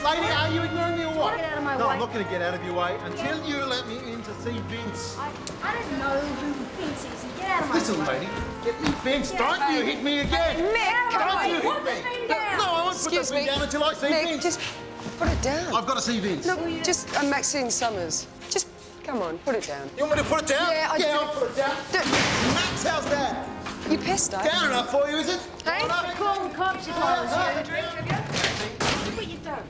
Lady, are you ignoring me or what? Get out of my way. No, I'm not going to get out of your way until you let me in to see Vince. I don't know who Vince is. Get out of my way. Listen, lady, get me Vince. Don't you hit me again. Mick, don't you Put the hit me. thing down. No, I won't put the Excuse thing me. down until I see Mick, Vince. just put it down. I've got to see Vince. Look, just Maxine Summers. Just come on, put it down. You want me to put it down? Yeah, I'll put it down. Max, how's that? You pissed, eh? Down enough for you, is it? Hey? I'd call the cops if I was you. Drink, have you? What you done?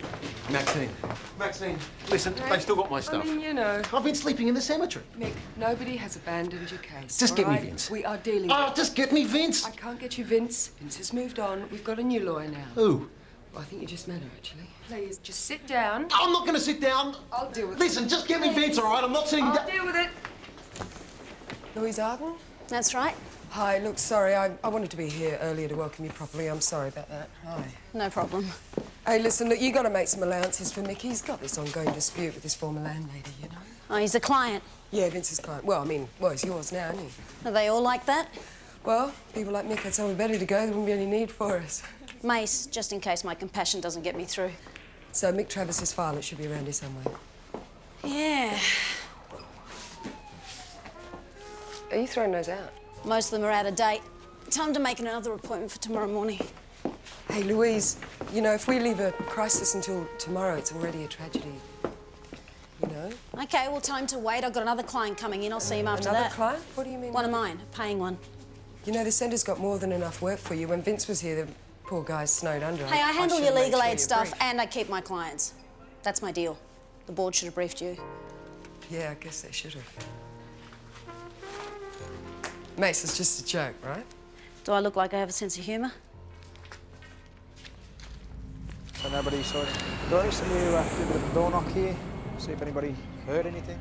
Maxine, listen, they've still got my stuff. I mean, you know. I've been sleeping in the cemetery. Mick, nobody has abandoned your case. Just get all me right? Vince. We are dealing Oh, with just get me Vince. I can't get you Vince. Vince has moved on. We've got a new lawyer now. Who? Well, I think you just met her, actually. Please, just sit down. I'm not going to sit down. I'll deal with it. Listen, just get me Vince, all right? I'm not sitting down. I'll deal with it. Louise Arden? That's right. Hi, look, sorry, I wanted to be here earlier to welcome you properly. I'm sorry about that. Hi. No problem. Hey, listen, look, you got to make some allowances for Mick. He's got this ongoing dispute with his former landlady, you know? Oh, he's a client. Yeah, Vince's client. Well, I mean, he's yours now, isn't he? Are they all like that? Well, people like Mick had somewhere better to go. There wouldn't be any need for us. Mace, just in case my compassion doesn't get me through. So, Mick Travis's file, it should be around here somewhere. Yeah. Are you throwing those out? Most of them are out of date. Time to make another appointment for tomorrow morning. Hey, Louise, you know, if we leave a crisis until tomorrow, it's already a tragedy. You know? Okay, well, time to wait. I've got another client coming in. I'll see him after Another that. client? What do you mean? One of mine, a paying one. You know, the centre's got more than enough work for you. When Vince was here, the poor guy's snowed under. Hey, I handle should your have made legal sure aid you're stuff briefed. and I keep my clients. That's my deal. The board should have briefed you. Yeah, I guess they should have. Mace, it's just a joke, right? Do I look like I have a sense of humour? So nobody saw it. Doris, can you do a bit of a door knock here? See if anybody heard anything?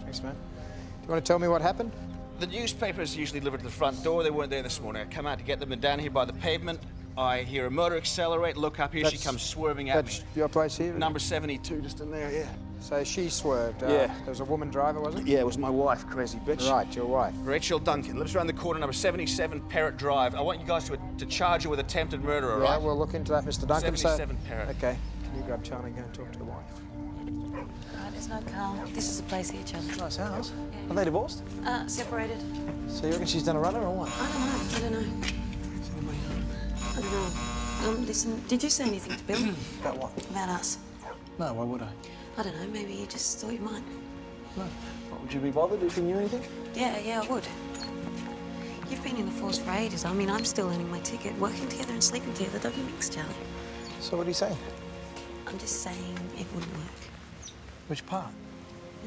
Thanks, man. Do you want to tell me what happened? The newspapers usually delivered to the front door. They weren't there this morning. I come out to get them, and down here by the pavement, I hear a motor accelerate. Look up here, she comes swerving at me. That's your place here? Number 72, just in there, yeah. So she swerved. Yeah. There was a woman driver, was it? Yeah, it was my wife, crazy bitch. Right, your wife. Rachael Duncan, lives around the corner, number 77 Parrot Drive. I want you guys to charge her with attempted murder, all Yeah, right? we'll look into that, Mr. Duncan. 77 Parrot. Okay. Can you grab Charlie and go and talk to the wife? There's no car. This is the place here, Charlie. Nice house. Are they divorced? Separated. So you reckon she's done a runner or what? I don't know. I don't know. Listen, did you say anything to Bill? About what? About us? No, why would I? I don't know, maybe you just thought you might. No. What, would you be bothered if you knew anything? Yeah, I would. You've been in the force for ages. I mean, I'm still earning my ticket. Working together and sleeping together doesn't mix, Charlie. So what are you saying? I'm just saying it wouldn't work. Which part?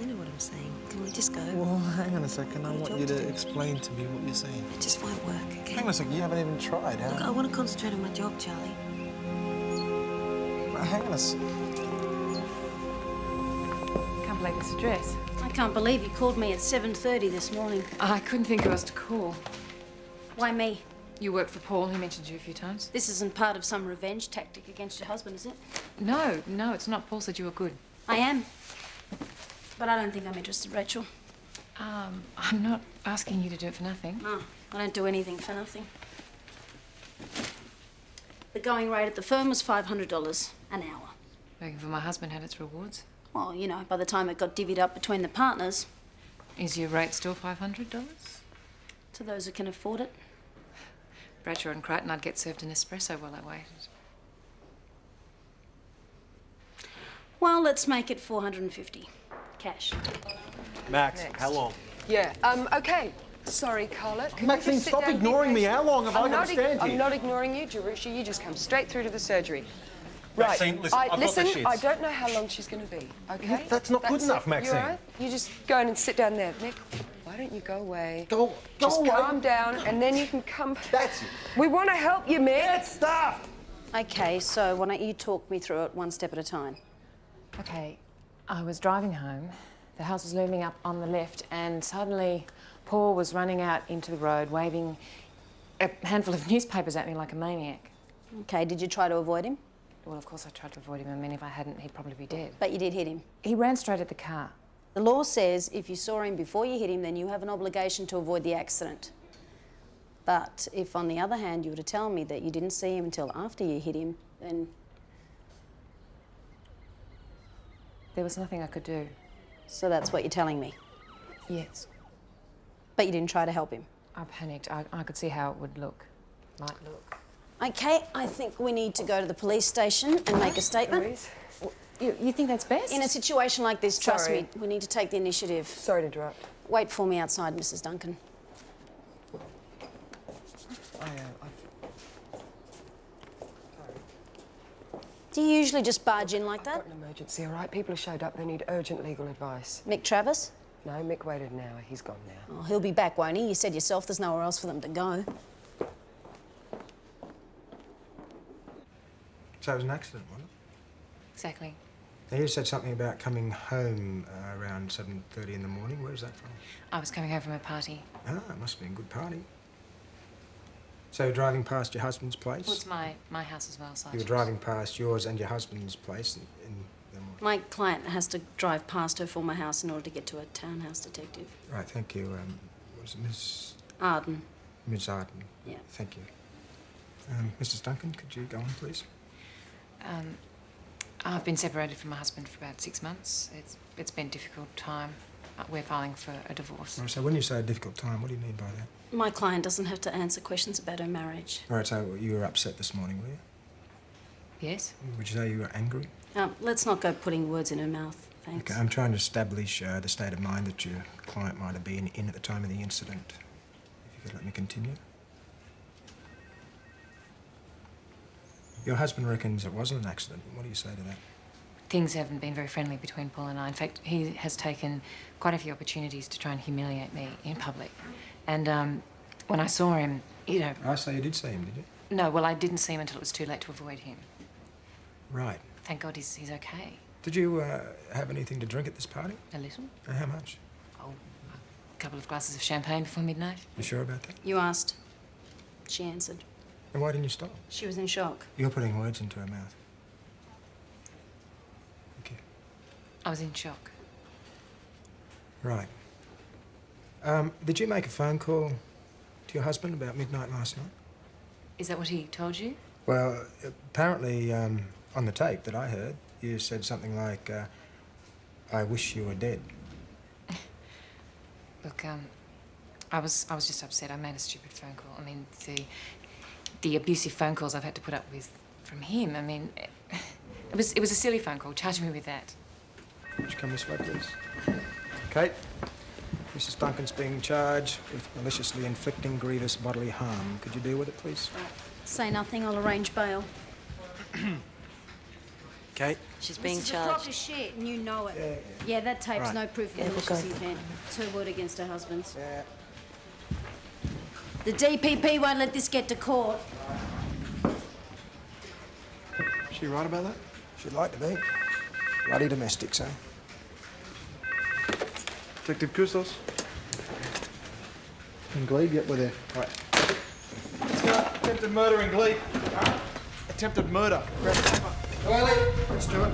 You know what I'm saying. Can we just go? Well, hang on a second. I Got a want job you to to do. explain to me what you're saying. It just won't work, okay? Hang on a second. You haven't even tried, Look, I want to concentrate on my job, Charlie. Hang on a second. Can't believe this address. I can't believe you called me at 7:30 this morning. I couldn't think who else to call. Why me? You work for Paul. He mentioned you a few times. This isn't part of some revenge tactic against your husband, is it? No, it's not. Paul said you were good. I am. But I don't think I'm interested, Rachel. I'm not asking you to do it for nothing. No, I don't do anything for nothing. The going rate at the firm was $500 an hour. Working for my husband had its rewards. Well, you know, by the time it got divvied up between the partners, Is your rate still $500? to those who can afford it. Bradshaw and Crichton, I'd get served an espresso while I waited. Well, let's make it $450. Cash. Max, Next. how long? Yeah, okay. Sorry, Carla. Can you Maxine, just sit stop down ignoring me. here? How long have I got to stand I'm here? not ignoring you, Jerusha. You just come straight through to the surgery. Maxine, listen, I've got the listen, shits. I don't know how long she's going to be, okay? That's not good enough, it. Maxine. You all right? You just go in and sit down there. Nick, why don't you go away? Go Just away. calm down, and then you can come... That's it. We want to help you, Mick. Get stuffed. Okay, so why don't you talk me through it one step at a time? Okay, I was driving home. The house was looming up on the left, and suddenly Paul was running out into the road, waving a handful of newspapers at me like a maniac. Okay, did you try to avoid him? Well, of course I tried to avoid him. I mean, if I hadn't, he'd probably be dead. But you did hit him. He ran straight at the car. The law says if you saw him before you hit him, then you have an obligation to avoid the accident. But if, on the other hand, you were to tell me that you didn't see him until after you hit him, then there was nothing I could do. So that's what you're telling me. Yes. But you didn't try to help him. I panicked. I could see how it would look. Might look. Okay, I think we need to go to the police station and make a statement. Louise? You think that's best? In a situation like this, trust Sorry. me, we need to take the initiative. Sorry to interrupt. Wait for me outside, Mrs. Duncan. Do you usually just barge in like I've that? got an emergency, all right? People have showed up. They need urgent legal advice. Mick Travis? No, Mick waited an hour. He's gone now. Oh, he'll be back, won't he? You said yourself there's nowhere else for them to go. So it was an accident, wasn't it? Exactly. Now, you said something about coming home around 7:30 in the morning. Where was that from? I was coming home from a party. Ah, it must have been a good party. So you're driving past your husband's place? Well, it's my house as well, so... You were driving past yours and your husband's place in the morning. My client has to drive past her former house in order to get to a townhouse detective. Right, thank you. What was it, Miss... Arden. Miss Arden. Yeah. Thank you. Mrs. Duncan, could you go on, please? I've been separated from my husband for about 6 months. It's been a difficult time. We're filing for a divorce. Right, so when you say a difficult time, what do you mean by that? My client doesn't have to answer questions about her marriage. All right, so you were upset this morning, were you? Yes? Would you say you were angry? Let's not go putting words in her mouth, thanks. Okay, I'm trying to establish the state of mind that your client might have been in at the time of the incident. If you could let me continue. Your husband reckons it wasn't an accident. What do you say to that? Things haven't been very friendly between Paul and I. In fact, he has taken quite a few opportunities to try and humiliate me in public. And when I saw him, you know... I say you did see him, did you? No, well, I didn't see him until it was too late to avoid him. Right. Thank God he's okay. Did you have anything to drink at this party? A little. How much? Oh, a couple of glasses of champagne before midnight. You sure about that? You asked. She answered. And why didn't you stop? She was in shock. You're putting words into her mouth. Thank you. I was in shock. Right. Did you make a phone call to your husband about midnight last night? Is that what he told you? Well, apparently, on the tape that I heard, you said something like, I wish you were dead. Look, I was just upset. I made a stupid phone call. I mean, the abusive phone calls I've had to put up with from him. I mean, it was a silly phone call. Charge me with that. Would you come this way, please? Kate, Mrs. Duncan's being charged with maliciously inflicting grievous bodily harm. Could you deal with it, please? Say nothing, I'll arrange bail. Kate? She's being This is a proper charged. shit, and you know it. Yeah, that tape's Right. no proof of malicious intent. It's her word against her husband's. Yeah. The DPP won't let this get to court. She right about that? She'd like to be. Bloody domestics, eh? Detective Kustos? In Glebe, yep, we're there. Right. Attempted murder in Glebe. Attempted murder. Grab the paper. Wiley, let's do it.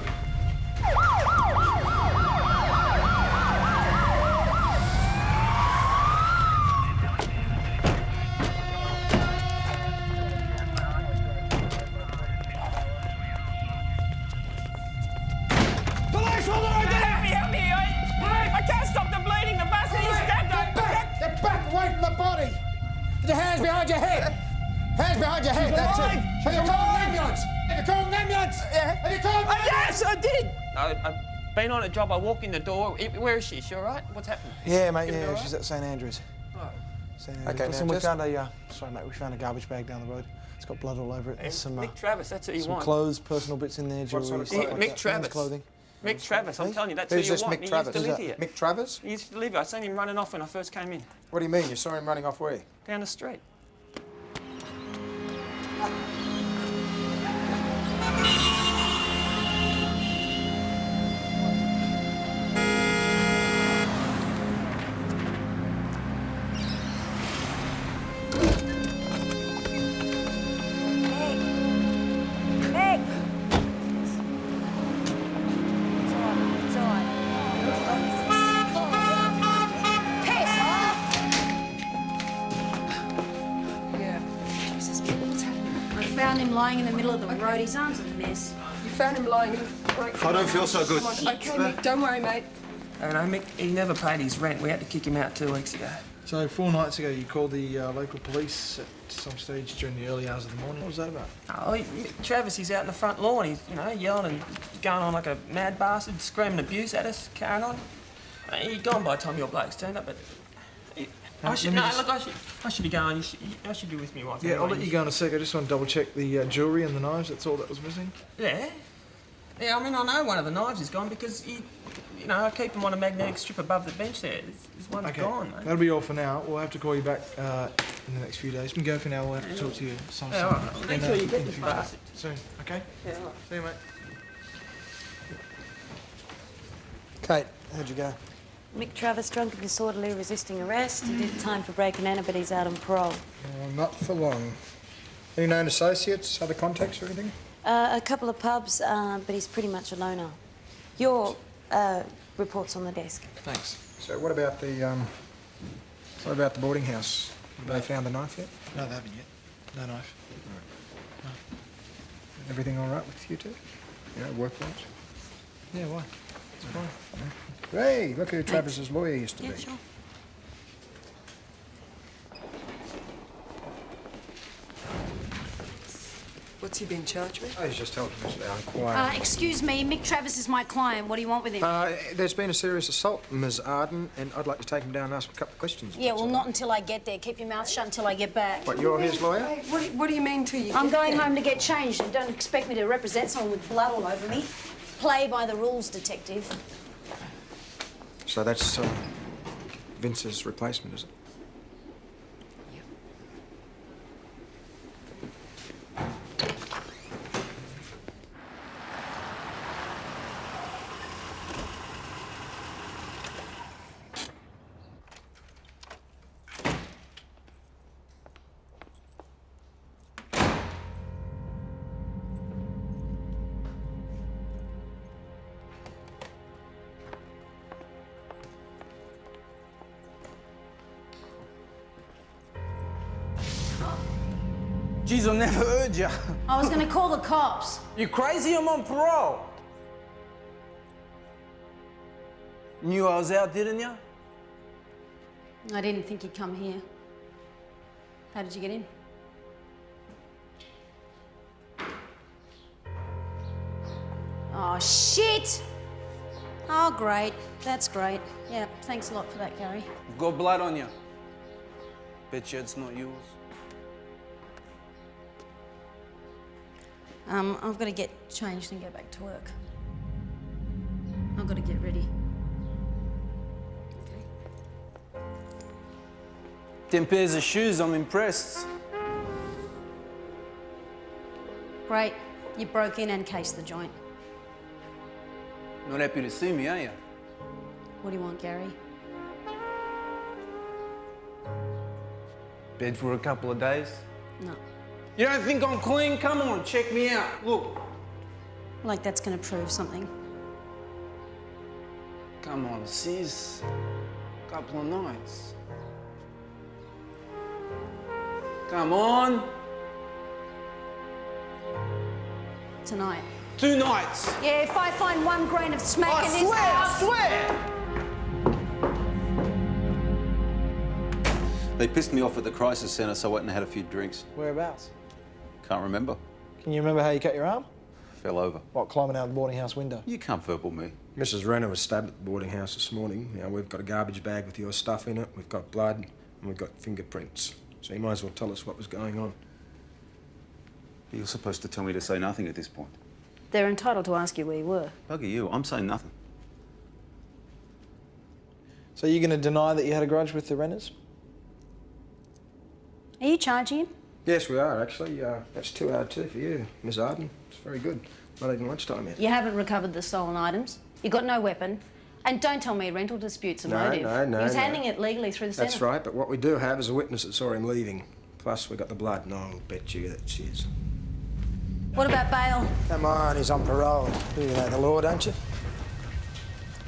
Police, hold on! Help me! I can't stop the bleeding! The bastard, he's stabbed up! Get back away from the body! Put your hands behind your head! Hands behind your head, that's it! Have you called an ambulance? Have you called an ambulance? Have you called an ambulance? Yes, I did! I've been on a job, I walk in the door. Where is she? She all right? What's happened? Yeah, mate, Everything yeah, all right? she's at St Andrews. Right. St Andrews. Okay, Listen, now we just- found a... sorry, mate, we found a garbage bag down the road. It's got blood all over it. There's some, Mick Travis, that's who you some want. clothes, personal bits in there, jewellery, sort of stuff clothes? like Mick that. Travis. Men's clothing. Mick Travis, I'm telling you, that's Who's who you this want. Mick Travis? He used to live Who's here. that? Mick Travis? He used to live here. I seen him running off when I first came in. What do you mean? You saw him running off where? Down the street. I found him lying in the middle of the road. His arm's a mess. You found him lying in the break. I don't feel so good. Come on. Okay, Mick, don't worry, mate. I know, Mick, he never paid his rent. We had to kick him out 2 weeks ago. So 4 nights ago, you called the local police at some stage during the early hours of the morning. What was that about? Oh, Travis, he's out in the front lawn. He's, yelling and going on like a mad bastard, screaming abuse at us, carrying on. He'd gone by the time your blokes turned up, but... I should be going. I should be with me wife. Yeah, anyway. I'll let you go in a sec. I just want to double-check the jewellery and the knives. That's all that was missing. Yeah. Yeah, I mean, I know one of the knives is gone because I keep them on a magnetic strip above the bench there. There's one's gone, mate. That'll be all for now. We'll have to call you back in the next few days. We can go for now. We'll have to talk to you sometime. Yeah, all right. Make sure you get this bastard. Soon, okay? Yeah, all right. See you, mate. Kate, how'd you go? Mick Travis, drunk and disorderly, resisting arrest. He did time for break and enter, but he's out on parole. Not for long. Any known associates, other contacts or anything? A couple of pubs, but he's pretty much a loner. Your report's on the desk. Thanks. So what about the boarding house? Have they found the knife yet? No, they haven't yet. No knife. No. Everything all right with you two? Yeah, work-wise? Yeah, why? It's fine. Hey, look who Travis's lawyer used to be. Yeah, sure. What's he been charged with? Oh, he's just helping us with our inquiry. Excuse me, Mick Travis is my client. What do you want with him? There's been a serious assault, Ms. Arden, and I'd like to take him down and ask him a couple of questions. Yeah, well, not until I get there. Keep your mouth shut until I get back. What, you're his lawyer? Hey, what do you mean till you I'm get going there? home to get changed, and don't expect me to represent someone with blood all over me. Play by the rules, detective. So that's Vince's replacement, is it? Jeez, I never heard ya. I was going to call the cops. You crazy? I'm on parole. Knew I was out, didn't ya? I didn't think he'd come here. How did you get in? Oh, shit! Oh, great. That's great. Yeah, thanks a lot for that, Gary. Got blood on ya. Bet you it's not yours. I've got to get changed and go back to work. I've got to get ready. Okay. 10 pairs of shoes, I'm impressed. Great. You broke in and cased the joint. Not happy to see me, are ya? What do you want, Gary? Bed for a couple of days? No. You don't think I'm clean? Come on, check me out. Look. Like that's going to prove something. Come on, sis. Couple of nights. Come on. Tonight. 2 nights. Yeah, if I find 1 grain of smack in this house... I swear! They pissed me off at the crisis centre, so I went and had a few drinks. Whereabouts? Can't remember. Can you remember how you cut your arm? Fell over. What, climbing out the boarding house window? You can't verbal me. Mrs. Renner was stabbed at the boarding house this morning. Now, we've got a garbage bag with your stuff in it, we've got blood, and we've got fingerprints. So you might as well tell us what was going on. You're supposed to tell me to say nothing at this point. They're entitled to ask you where you were. Bugger you, I'm saying nothing. So you're going to deny that you had a grudge with the Renners? Are you charging him? Yes, we are, actually. That's 2 out of 2 for you, Miss Arden. It's very good. Not even lunchtime yet. You haven't recovered the stolen items. You got no weapon. And don't tell me rental disputes are motive. No. He was handing it legally through the centre. That's right, but what we do have is a witness that saw him leaving. Plus, we got the blood, and I'll bet you that she is. What about bail? Come on, he's on parole. You know the law, don't you?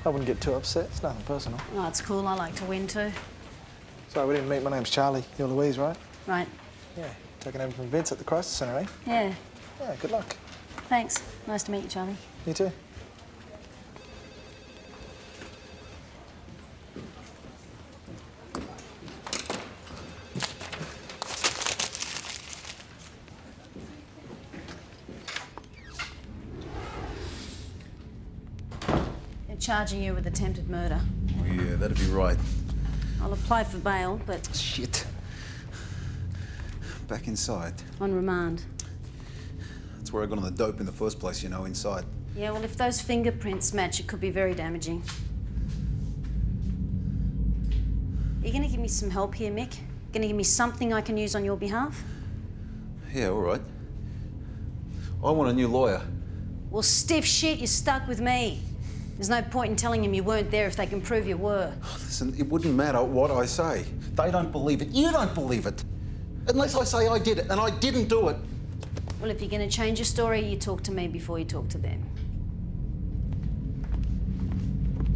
I wouldn't get too upset. It's nothing personal. Oh, it's cool. I like to win too. So we didn't meet. My name's Charlie. You're Louise, right? Right. Yeah. Taking over from Vince at the crisis centre, eh? Yeah. Yeah, good luck. Thanks. Nice to meet you, Charlie. You too. They're charging you with attempted murder. Oh, yeah, that'd be right. I'll apply for bail, but Shit. Back inside. on remand. That's where I got on the dope in the first place, you know, inside. Yeah, well, if those fingerprints match, it could be very damaging. Are you gonna give me some help here, Mick? Gonna give me something I can use on your behalf? Yeah, all right. I want a new lawyer. Well, stiff shit, you're stuck with me. There's no point in telling him you weren't there if they can prove you were. Listen, it wouldn't matter what I say. They don't believe it. You don't believe it. Unless I say I did it, and I didn't do it. Well, if you're gonna change your story, you talk to me before you talk to them.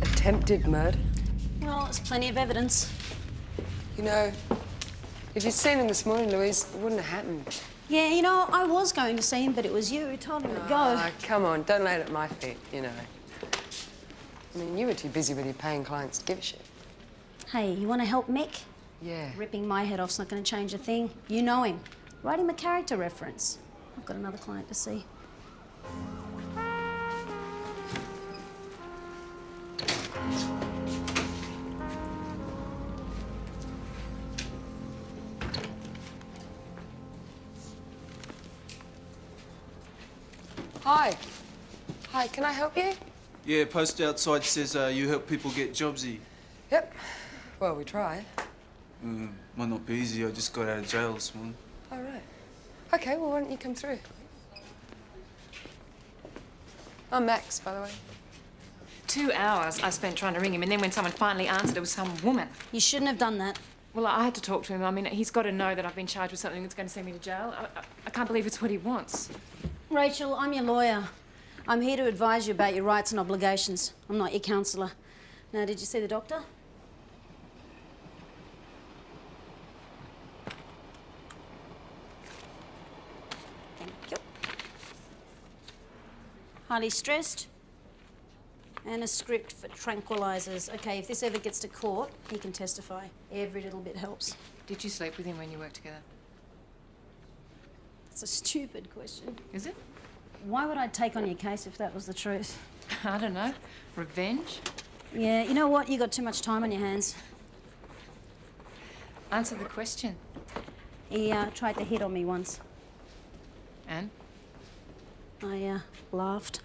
Attempted murder? Well, there's plenty of evidence. You know, if you'd seen him this morning, Louise, it wouldn't have happened. Yeah, you know, I was going to see him, but it was you who told him to go. Ah, come on, don't lay it at my feet, you know. I mean, you were too busy with your paying clients to give a shit. Hey, you want to help Mick? Yeah. Ripping my head off's not going to change a thing. You know him. Write him a character reference. I've got another client to see. Hi. Hi, can I help you? Yeah, post outside says you help people get jobsy. Yep. Well, we try. Might not be easy. I just got out of jail this morning. All right. Okay, well, why don't you come through? I'm Max, by the way. 2 hours I spent trying to ring him, and then when someone finally answered, it was some woman. You shouldn't have done that. Well, I had to talk to him. I mean, he's got to know that I've been charged with something that's going to send me to jail. I can't believe it's what he wants. Rachel, I'm your lawyer. I'm here to advise you about your rights and obligations. I'm not your counsellor. Now, did you see the doctor? Thank you. Highly stressed? And a script for tranquilizers. Okay, if this ever gets to court, he can testify. Every little bit helps. Did you sleep with him when you worked together? That's a stupid question. Is it? Why would I take on your case if that was the truth? I don't know. Revenge? Yeah, you know what? You got too much time on your hands. Answer the question. He tried to hit on me once. And? I laughed.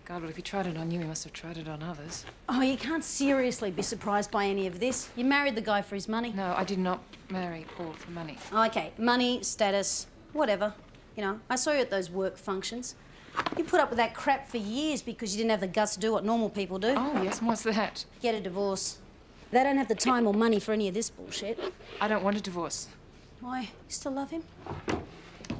God, well, if he tried it on you, he must have tried it on others. Oh, you can't seriously be surprised by any of this. You married the guy for his money. No, I did not marry Paul for money. Okay, money, status, whatever. You know, I saw you at those work functions. You put up with that crap for years because you didn't have the guts to do what normal people do. Oh, yes, and what's that? Get a divorce. They don't have the time or money for any of this bullshit. I don't want a divorce. Why? You still love him?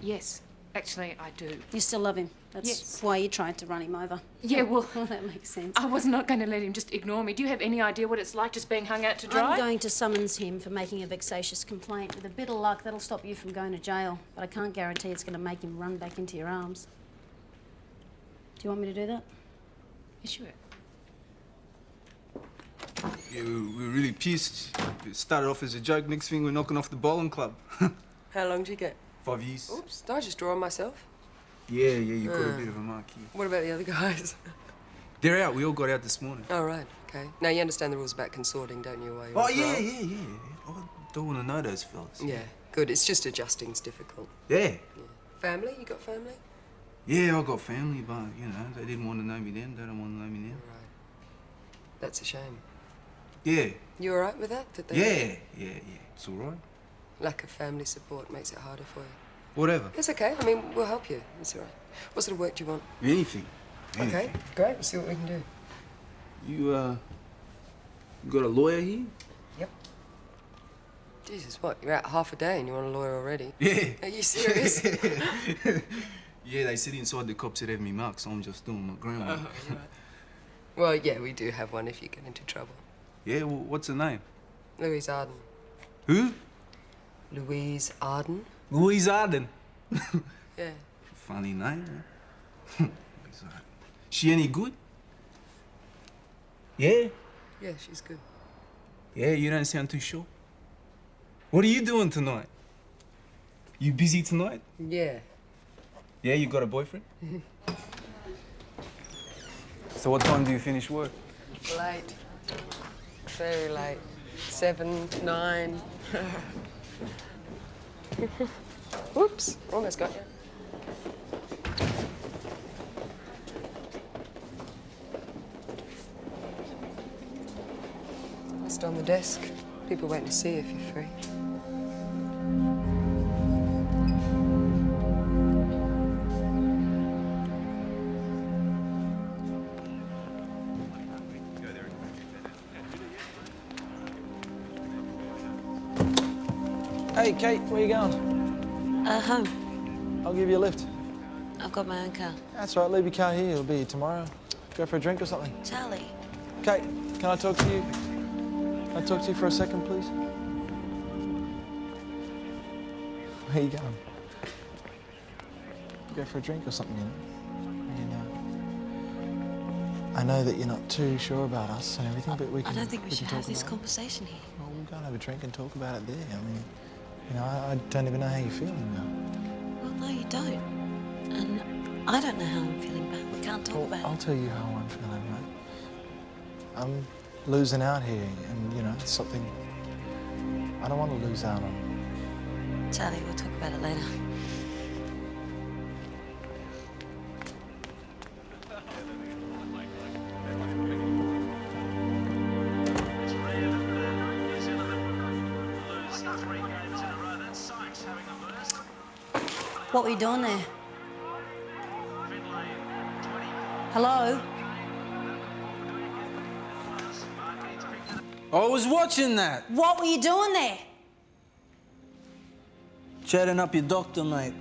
Yes, actually, I do. You still love him? That's Yes. why you tried to run him over. Yeah, well... Well, that makes sense. I was not going to let him just ignore me. Do you have any idea what it's like just being hung out to dry? I'm going to summons him for making a vexatious complaint. With a bit of luck, that'll stop you from going to jail. But I can't guarantee it's going to make him run back into your arms. Do you want me to do that? Yeah, sure. Yeah, we were really pissed. It started off as a joke. Next thing, we're knocking off the bowling club. How long did you get? 5 years. Oops, did I just draw on myself? Yeah, you got a bit of a mark here. What about the other guys? They're out. We all got out this morning. Oh, right, okay. Now, you understand the rules about consorting, don't you, while you're Oh, on parole? yeah. I don't want to know those fellas. Yeah, good. It's just adjusting's difficult. Yeah. Family? You got family? Yeah, I got family, but, you know, they didn't want to know me then. They don't want to know me now. Right. That's a shame. Yeah. You all right with that? Did they... Yeah. It's all right. Lack of family support makes it harder for you. Whatever. It's okay. I mean, we'll help you. It's all right. What sort of work do you want? Anything. Okay, great. We'll see what we can do. You got a lawyer here? Yep. Jesus, what? You're out half a day and you want a lawyer already? Yeah. Are you serious? Yeah, they sit inside the cops that have me marked, so I'm just doing my groundwork. Right. Well, yeah, we do have one if you get into trouble. Yeah, well, what's her name? Louise Arden. Who? Louise Arden? Louise Arden. Yeah. Funny name, huh? She any good? Yeah? Yeah, she's good. Yeah, you don't sound too sure. What are you doing tonight? You busy tonight? Yeah. Yeah, you got a boyfriend? So what time do you finish work? Late. Very late. 7, 9. Whoops, almost got you. Just on the desk. People waiting to see if you're free. Hey, Kate, where you going? Home. I'll give you a lift. I've got my own car. That's right, leave your car here. It'll be here tomorrow. Go for a drink or something. Charlie. Kate, can I talk to you? Can I talk to you for a second, please? Where you going? Go for a drink or something, you know? I know that you're not too sure about us and everything, but we can. I don't think we should have talk this about it. conversation here. Well, we'll go and have a drink and talk about it there. I mean, I don't even know how you're feeling now. Well, no, you don't. And I don't know how I'm feeling, but we can't talk about I'll it. tell you how I'm feeling, mate. I'm losing out here, and it's something I don't want to lose out on. Charlie, we'll talk about it later. What were you doing there? Hello? I was watching that. What were you doing there? Chatting up your doctor, mate.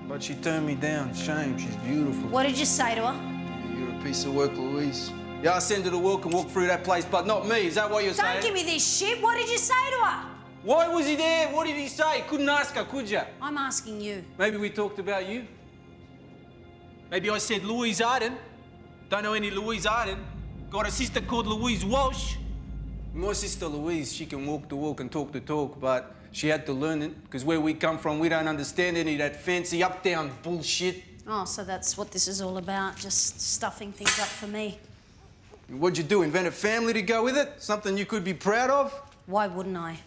But she turned me down. Shame, she's beautiful. What did you say to her? You're a piece of work, Louise. Yeah, I send her to work and walk through that place, but not me. Is that what you're saying? Don't give me this shit. What did you say to her? Why was he there? What did he say? Couldn't ask her, could ya? I'm asking you. Maybe we talked about you. Maybe I said Louise Arden. Don't know any Louise Arden. Got a sister called Louise Walsh. My sister Louise, she can walk the walk and talk the talk, but she had to learn it, because where we come from, we don't understand any of that fancy up-down bullshit. Oh, so that's what this is all about, just stuffing things up for me. What'd you do, invent a family to go with it? Something you could be proud of? Why wouldn't I?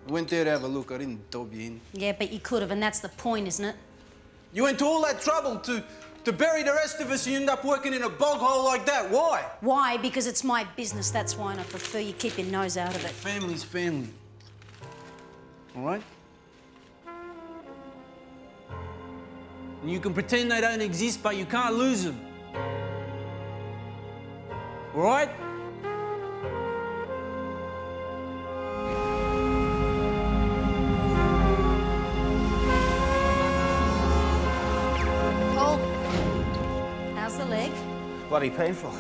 I went there to have a look. I didn't dob you in. Yeah, but you could have, and that's the point, isn't it? You went to all that trouble to bury the rest of us, and you end up working in a bog hole like that. Why? Why? Because it's my business, that's why, and I prefer you keep your nose out of it. Family's family. All right? And you can pretend they don't exist, but you can't lose them. All right? Paul, how's the leg? Bloody painful.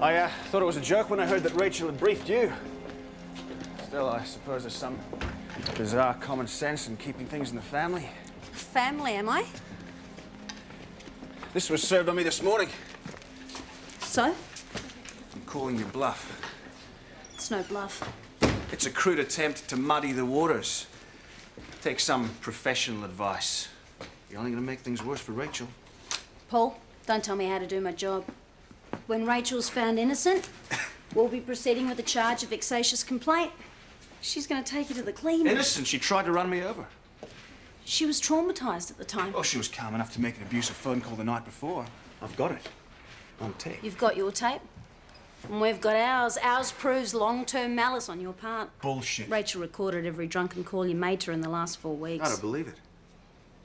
I thought it was a joke when I heard that Rachel had briefed you. Still, I suppose there's some bizarre common sense in keeping things in the family. Family, am I? This was served on me this morning. So? I'm calling you bluff. It's no bluff. It's a crude attempt to muddy the waters. Take some professional advice. You're only going to make things worse for Rachel. Paul, don't tell me how to do my job. When Rachel's found innocent, we'll be proceeding with a charge of vexatious complaint. She's going to take you to the cleaners. Innocent? She tried to run me over. She was traumatised at the time. Oh, she was calm enough to make an abusive phone call the night before. I've got it. On tape. You've got your tape, and we've got ours. Ours proves long-term malice on your part. Bullshit. Rachel recorded every drunken call you made to her in the last 4 weeks. I don't believe it.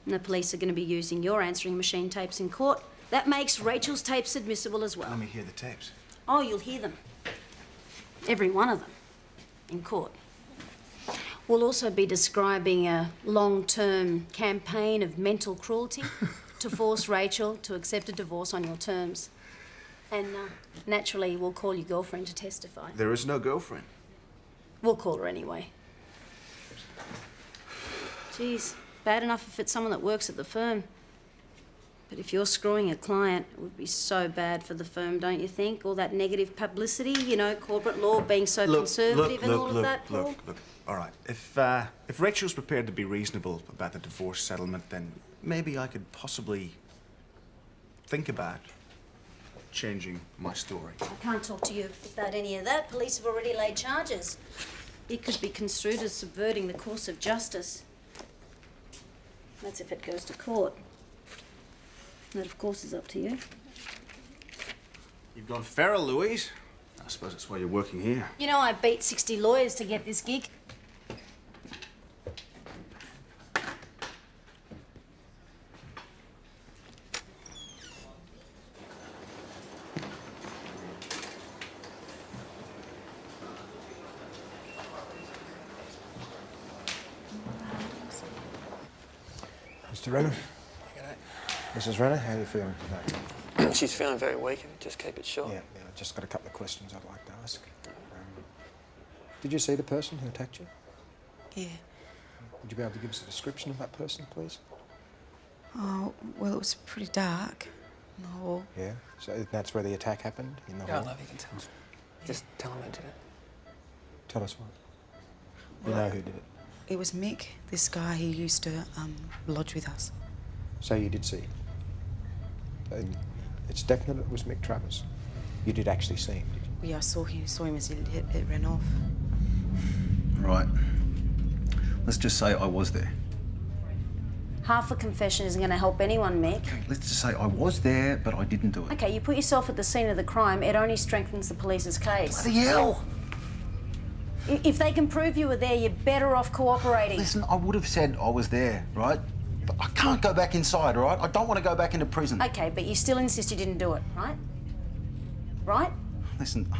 And the police are going to be using your answering machine tapes in court. That makes Rachel's tapes admissible as well. Let me hear the tapes. Oh, you'll hear them. Every one of them. In court. We'll also be describing a long-term campaign of mental cruelty to force Rachel to accept a divorce on your terms. And naturally, we'll call your girlfriend to testify. There is no girlfriend. We'll call her anyway. Geez, bad enough if it's someone that works at the firm. But if you're screwing a client, it would be so bad for the firm, don't you think? All that negative publicity, you know, corporate law being so conservative and all of that, Paul. Look. All right. If Rachel's prepared to be reasonable about the divorce settlement, then maybe I could possibly think about changing my story. I can't talk to you about any of that. Police have already laid charges. It could be construed as subverting the course of justice. That's if it goes to court. That, of course, is up to you. You've gone feral, Louise. I suppose that's why you're working here. You know, I beat 60 lawyers to get this gig. Mr. Renner. Mrs. Renner, how are you feeling today? She's feeling very weak. Just keep it short. Yeah, I've just got a couple of questions I'd like to ask. Did you see the person who attacked you? Yeah. Would you be able to give us a description of that person, please? Oh, well, it was pretty dark in the hall. Yeah, so that's where the attack happened, in the hall? I love you can tell. Just tell him I did it. Tell us what. You know who did it? It was Mick, this guy who used to lodge with us. So you did see him? It's definite it was Mick Travers. You did actually see him, did you? Yeah, I saw him as it ran off. Right. Let's just say I was there. Half a confession isn't going to help anyone, Mick. Let's just say I was there, but I didn't do it. Okay, you put yourself at the scene of the crime, it only strengthens the police's case. Bloody hell! If they can prove you were there, you're better off cooperating. Listen, I would have said I was there, right? But I can't go back inside, all right? I don't want to go back into prison. Okay, but you still insist you didn't do it, right? Right? Listen,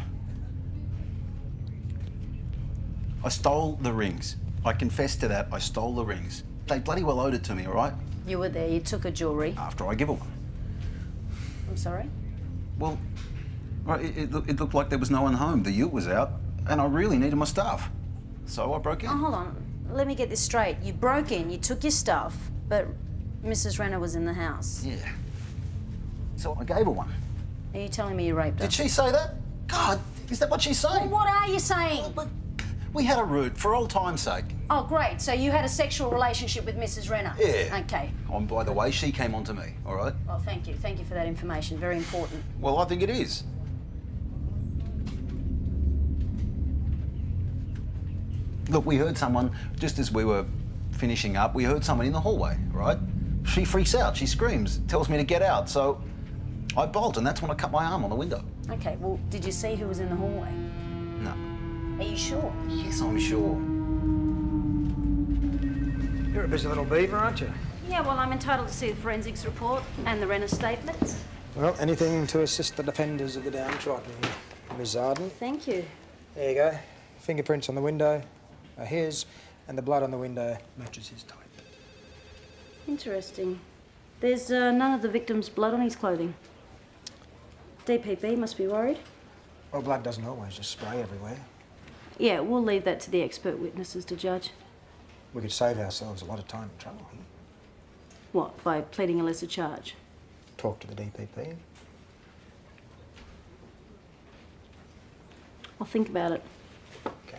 I stole the rings. I confess to that, I stole the rings. They bloody well owed it to me, all right? You were there, you took a jewellery. After I give her one. I'm sorry? Well, right, it looked like there was no one home. The ute was out, and I really needed my stuff. So I broke in. Oh, hold on. Let me get this straight. You broke in, you took your stuff, but Mrs. Renner was in the house. Yeah. So I gave her one. Are you telling me you raped her? Did she say that? God, is that what she's saying? Well, what are you saying? But we had a root for old time's sake. Oh, great. So you had a sexual relationship with Mrs. Renner? Yeah. Okay. Oh, by the way, she came on to me, all right? Well, thank you. Thank you for that information. Very important. Well, I think it is. Look, we heard someone, just as we were finishing up, we heard someone in the hallway, right? She freaks out, she screams, tells me to get out, so I bolt, and that's when I cut my arm on the window. Okay, well, did you see who was in the hallway? No. Are you sure? Yes, I'm sure. You're a busy little beaver, aren't you? Yeah, well, I'm entitled to see the forensics report and the Renner statements. Well, anything to assist the defenders of the downtrodden, Ms. Arden. Thank you. There you go. Fingerprints on the window are his, and the blood on the window matches his type. Interesting. There's none of the victim's blood on his clothing. DPP must be worried. Well, blood doesn't always just spray everywhere. Yeah, we'll leave that to the expert witnesses to judge. We could save ourselves a lot of time and trouble here. What, by pleading a lesser charge? Talk to the DPP. I'll think about it. Okay.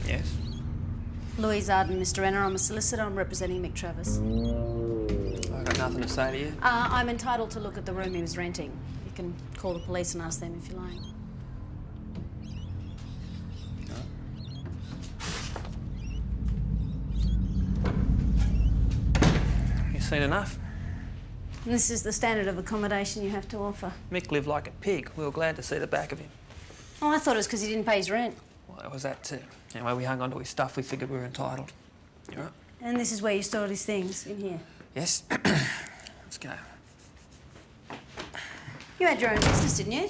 Yes? Louise Arden, Mr. Renner. I'm a solicitor. I'm representing Mick Travers. I've got nothing to say to you. I'm entitled to look at the room he was renting. You can call the police and ask them if you like. You've seen enough. This is the standard of accommodation you have to offer. Mick lived like a pig. We were glad to see the back of him. Oh, I thought it was because he didn't pay his rent. Well, it was that too. Anyway, we hung on to his stuff. We figured we were entitled. You all right? And this is where you stored his things, in here. Yes? Let's go. You had your own business, didn't you?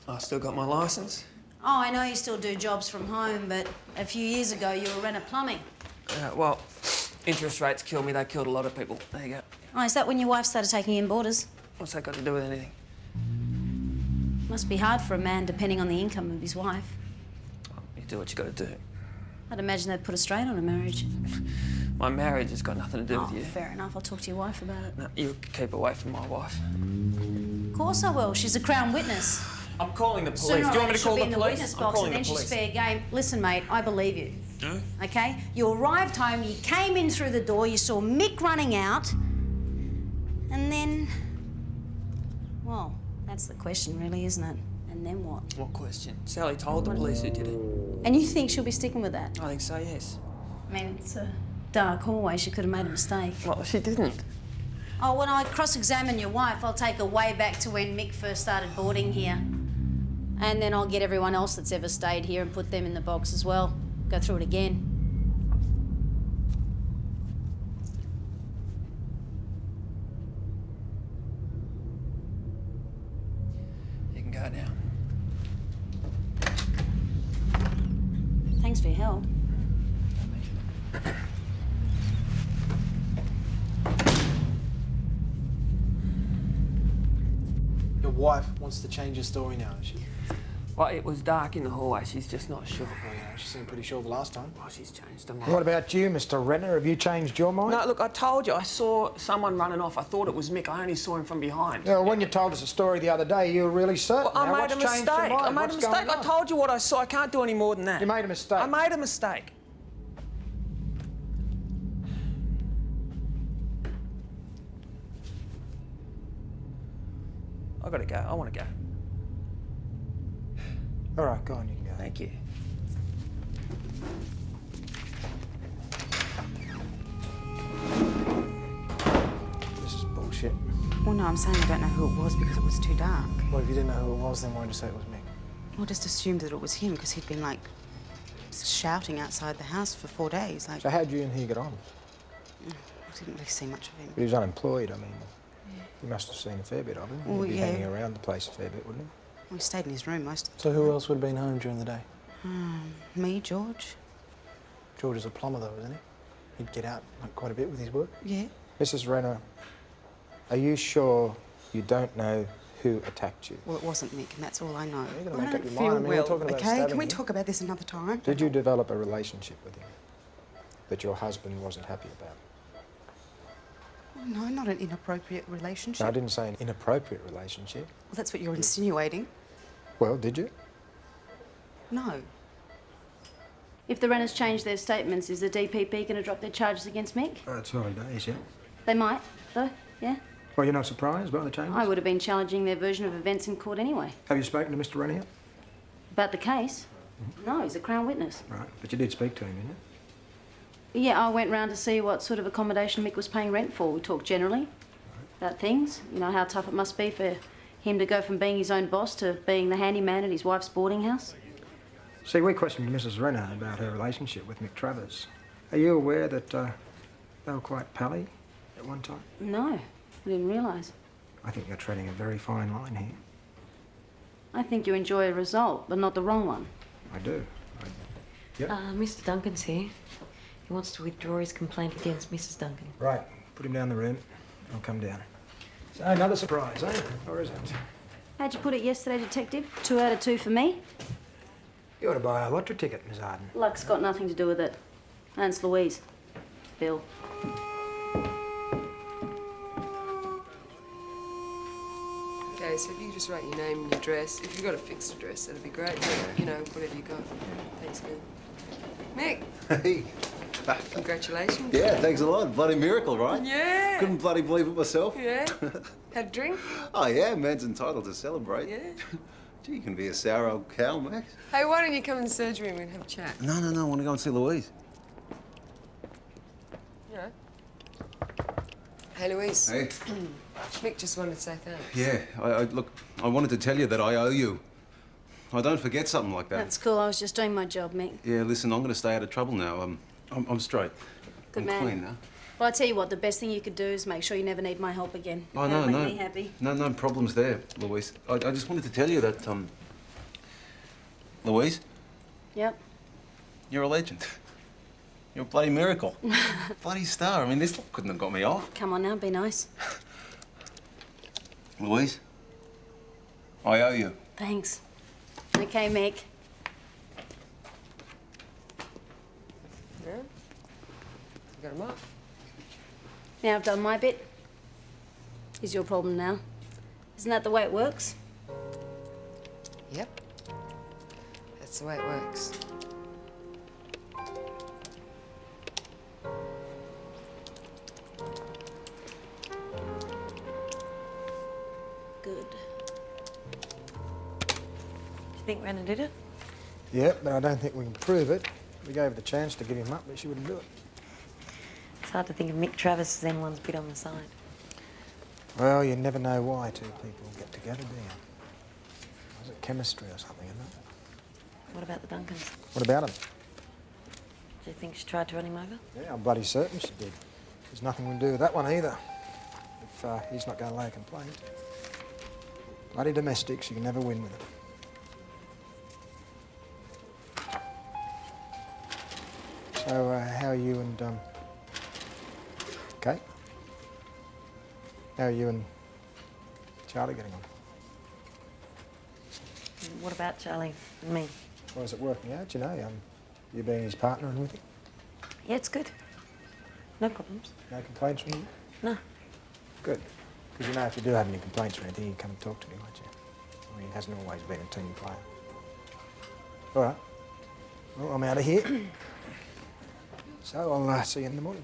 I still got my licence. Oh, I know you still do jobs from home, but a few years ago you were Renner Plumbing. Well, interest rates killed me. They killed a lot of people. There you go. Oh, is that when your wife started taking in boarders? What's that got to do with anything? Must be hard for a man depending on the income of his wife. You do what you got to do. I'd imagine they'd put a strain on a marriage. My marriage has got nothing to do with you. Fair enough. I'll talk to your wife about it. No, you keep away from my wife. Of course I will. She's a Crown witness. I'm calling the police. Sooner Do you want me to call she'll the be in police? the witness I'm box, calling and then the police. she's fair game. Listen, mate, I believe you. Huh? Okay? You arrived home, you came in through the door, you saw Mick running out, and then... Well, that's the question, really, isn't it? And then what? What question? Sally told the police who did it. And you think she'll be sticking with that? I think so, yes. I mean, it's a dark hallway. She could have made a mistake. Well, she didn't. Oh, when I cross-examine your wife, I'll take her way back to when Mick first started boarding here. And then I'll get everyone else that's ever stayed here and put them in the box as well. Go through it again. You can go now. Thanks for your help. Your wife wants to change her story now, does she? Well, it was dark in the hallway. She's just not sure. Well, you know, she seemed pretty sure the last time. Well, she's changed her mind. What about you, Mr. Renner? Have you changed your mind? No, look, I told you. I saw someone running off. I thought it was Mick. I only saw him from behind. Yeah, well, when you told us a story the other day, you were really certain. Well, I Now, made what's a changed your mistake. mind? I made What's a mistake. going I on? told you what I saw. I can't do any more than that. You made a mistake. I made a mistake. I gotta go. I want to go. All right, go on, you can go. Thank you. This is bullshit. Well, no, I'm saying I don't know who it was because it was too dark. Well, if you didn't know who it was, then why'd you say it was Mick? I just assumed that it was him because he'd been, like, shouting outside the house for 4 days. Like, So how'd you and he get on? I didn't really see much of him. He was unemployed, I mean. You must have seen a fair bit of him. Well, He'd be yeah. hanging around the place a fair bit, wouldn't he? Well, he stayed in his room most of the So who else would have been home during the day? Me, George. George is a plumber, though, isn't he? He'd get out like, quite a bit with his work. Yeah. Mrs. Renner, are you sure you don't know who attacked you? Well, it wasn't Mick, and that's all I know. You're gonna Well, make I up don't your feel mind. I mean, we're well, talking about okay? stabbing Can we you. talk about this another time? Did you develop a relationship with him that your husband wasn't happy about? Oh, no, not an inappropriate relationship. No, I didn't say an inappropriate relationship. Well, that's what you're insinuating. Well, did you? No. If the Renners change their statements, is the DPP going to drop their charges against Mick? It's early days, yeah. They might, though, yeah? Well, you're not surprised by the changes? I would have been challenging their version of events in court anyway. Have you spoken to Mr. Renner yet? About the case? No, he's a Crown witness. Right, but you did speak to him, didn't you? Yeah, I went round to see what sort of accommodation Mick was paying rent for. We talked generally about things. You know, how tough it must be for him to go from being his own boss to being the handyman at his wife's boarding house. See, we questioned Mrs. Renner about her relationship with Mick Travers. Are you aware that they were quite pally at one time? No, I didn't realise. I think you're treading a very fine line here. I think you enjoy a result, but not the wrong one. I do. Yep. Mr. Duncan's here. He wants to withdraw his complaint against Mrs. Duncan. Right, put him down the room. I'll come down. So, another surprise, eh? Or is it? How'd you put it yesterday, Detective? 2 out of 2 for me? You ought to buy a lottery ticket, Miss Arden. Luck's got nothing to do with it. And it's Louise. Bill. Okay, so if you just write your name and your address, if you've got a fixed address, that'd be great. But, you know, whatever you got. Thanks, man. Mick, Hey. congratulations. Yeah, thanks a lot. Bloody miracle, right? Yeah. Couldn't bloody believe it myself. Yeah. Had a drink? Oh, yeah, man's entitled to celebrate. Yeah. Gee, you can be a sour old cow, Max. Hey, why don't you come in the surgery and we can have a chat? No, I want to go and see Louise. You know. Hey, Louise. Hey. Mick just wanted to say thanks. Yeah, look, I wanted to tell you that I owe you. I don't forget something like that. That's cool. I was just doing my job, Mick. Yeah, listen, I'm going to stay out of trouble now. I'm straight. Good I'm man. clean now. Well, I tell you what, the best thing you could do is make sure you never need my help again. Oh, That'll no, make me happy. No problems there, Louise. I just wanted to tell you that, Louise, Yep. you're a legend. You're a bloody miracle. Bloody star. I mean, this look couldn't have got me off. Come on now, be nice. Louise, I owe you. Thanks. Okay, Meg. Yeah? You got him off. Now I've done my bit. Is your problem now. Isn't that the way it works? Yep. That's the way it works. Good. Do you think Brennan did it? Yep, but I don't think we can prove it. We gave her the chance to give him up, but she wouldn't do it. It's hard to think of Mick Travis as anyone's bit on the side. Well, you never know why two people get together, do you? Was it chemistry or something, isn't it? What about the Duncans? What about him? Do you think she tried to run him over? Yeah, I'm bloody certain she did. There's nothing we can do with that one either. If he's not going to lay a complaint. Bloody domestics, you can never win with them. So, how are you and, Kate? How are you and Charlie getting on? What about Charlie and me? Well, is it working out, you know? You being his partner and with him? Yeah, it's good. No problems. No complaints from you? No. Good. Because you know, if you do have any complaints or anything, you can come and talk to me, won't you? I mean, he hasn't always been a team player. All right. Well, I'm out of here. So I'll see you in the morning.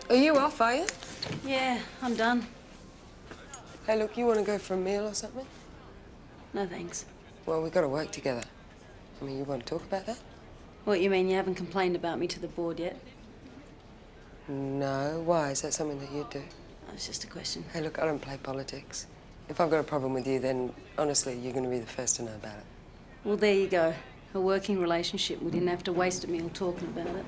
Are you off, are you? Yeah, I'm done. Hey, look, you want to go for a meal or something? No thanks. Well, we've got to work together. I mean, you want to talk about that? What, you mean you haven't complained about me to the board yet? No. Why? Is that something that you'd do? That's just a question. Hey, look, I don't play politics. If I've got a problem with you, then honestly, you're going to be the first to know about it. Well, there you go. A working relationship. We didn't have to waste a meal talking about it.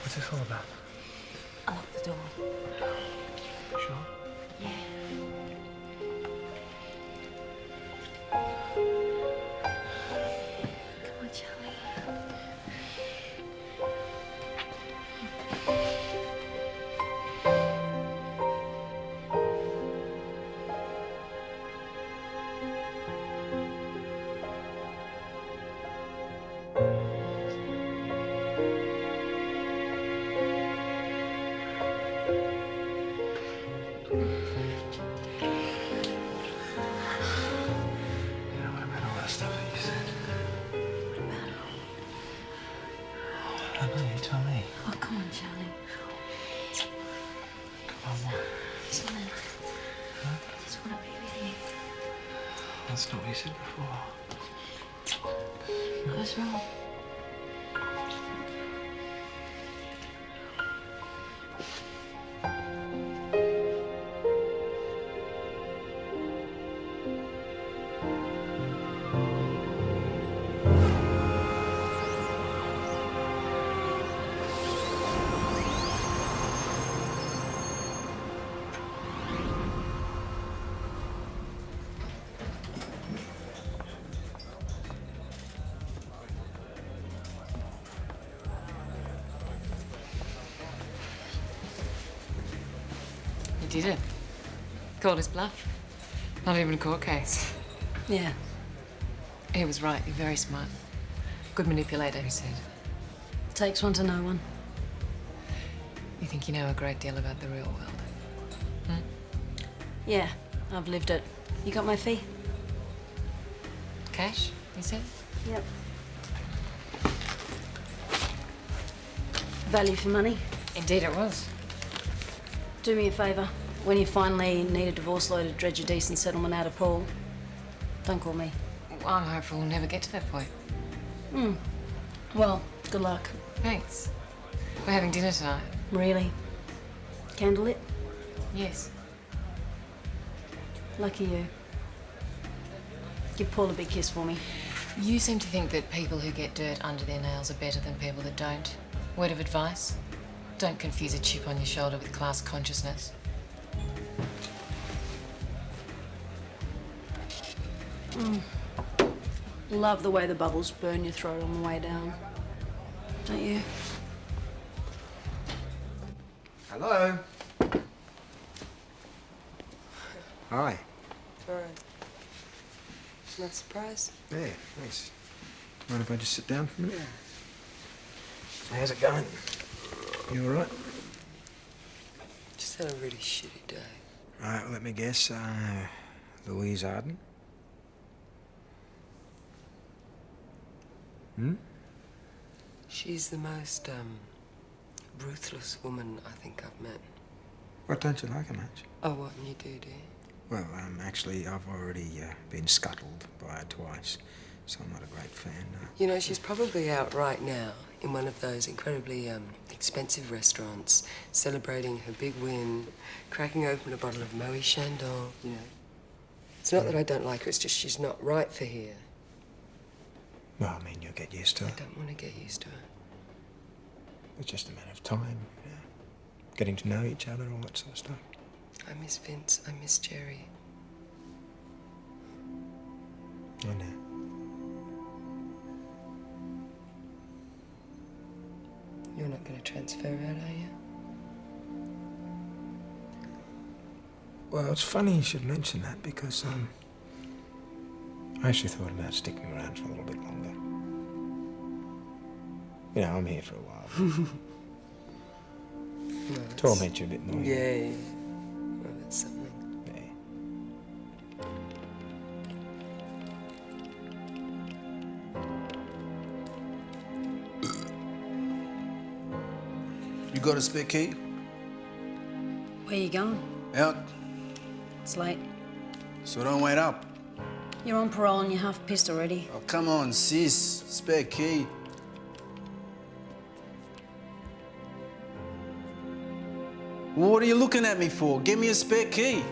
What's this all about? I locked the door. Sure? Yeah. Come on, Charlie. I know, you tell me. Oh, come on, Charlie. Come on, what? Listen, I just want to be with you. That's not what you said before. What's wrong? You did it. Called his bluff. Not even a court case. Yeah. He was right. You're very smart. Good manipulator, he said. Takes one to know one. You think you know a great deal about the real world? Yeah, I've lived it. You got my fee? Cash, you said? Yep. Value for money. Indeed it was. Do me a favour. When you finally need a divorce lawyer to dredge a decent settlement out of Paul, don't call me. I'm hopeful we'll never get to that point. Well, good luck. Thanks. We're having dinner tonight. Really? Candlelit? Yes. Lucky you. Give Paul a big kiss for me. You seem to think that people who get dirt under their nails are better than people that don't. Word of advice? Don't confuse a chip on your shoulder with class consciousness. Love the way the bubbles burn your throat on the way down. Don't you? Hello. Hi. All right. Nice surprise. Yeah, thanks. Mind if I just sit down for a minute? So how's it going? You all right? Just had a really shitty day. All right, well, let me guess. Louise Arden? She's the most, ruthless woman I think I've met. What don't you like her much? Oh, what? And you do, do you? Well, actually, I've already been scuttled by her twice, so I'm not a great fan. You know, she's probably out right now in one of those incredibly expensive restaurants, celebrating her big win, cracking open a bottle of Moët Chandon, you know. It's not that I don't like her, it's just she's not right for here. Well, I mean, you'll get used to I her. don't want to get used to her. It's just a matter of time, getting to know each other, all that sort of stuff. I miss Vince, I miss Jerry. I know. You're not going to transfer out, are you? Well, it's funny you should mention that because, I actually thought about sticking around for a little bit longer. You know, I'm here for a while. No, Torment you a bit more. Yeah. Well, that's something. Yeah. You got a spare key? Where you going? Out. It's late. So don't wait up. You're on parole and you're half pissed already. Oh, come on, sis. Spare key. Well, what are you looking at me for? Give me a spare key.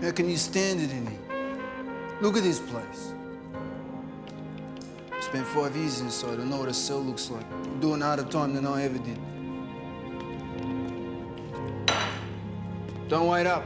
How can you stand it in here? Look at this place. Spent 5 years inside. I know what a cell looks like. I'm doing harder time than I ever did. Don't wait up.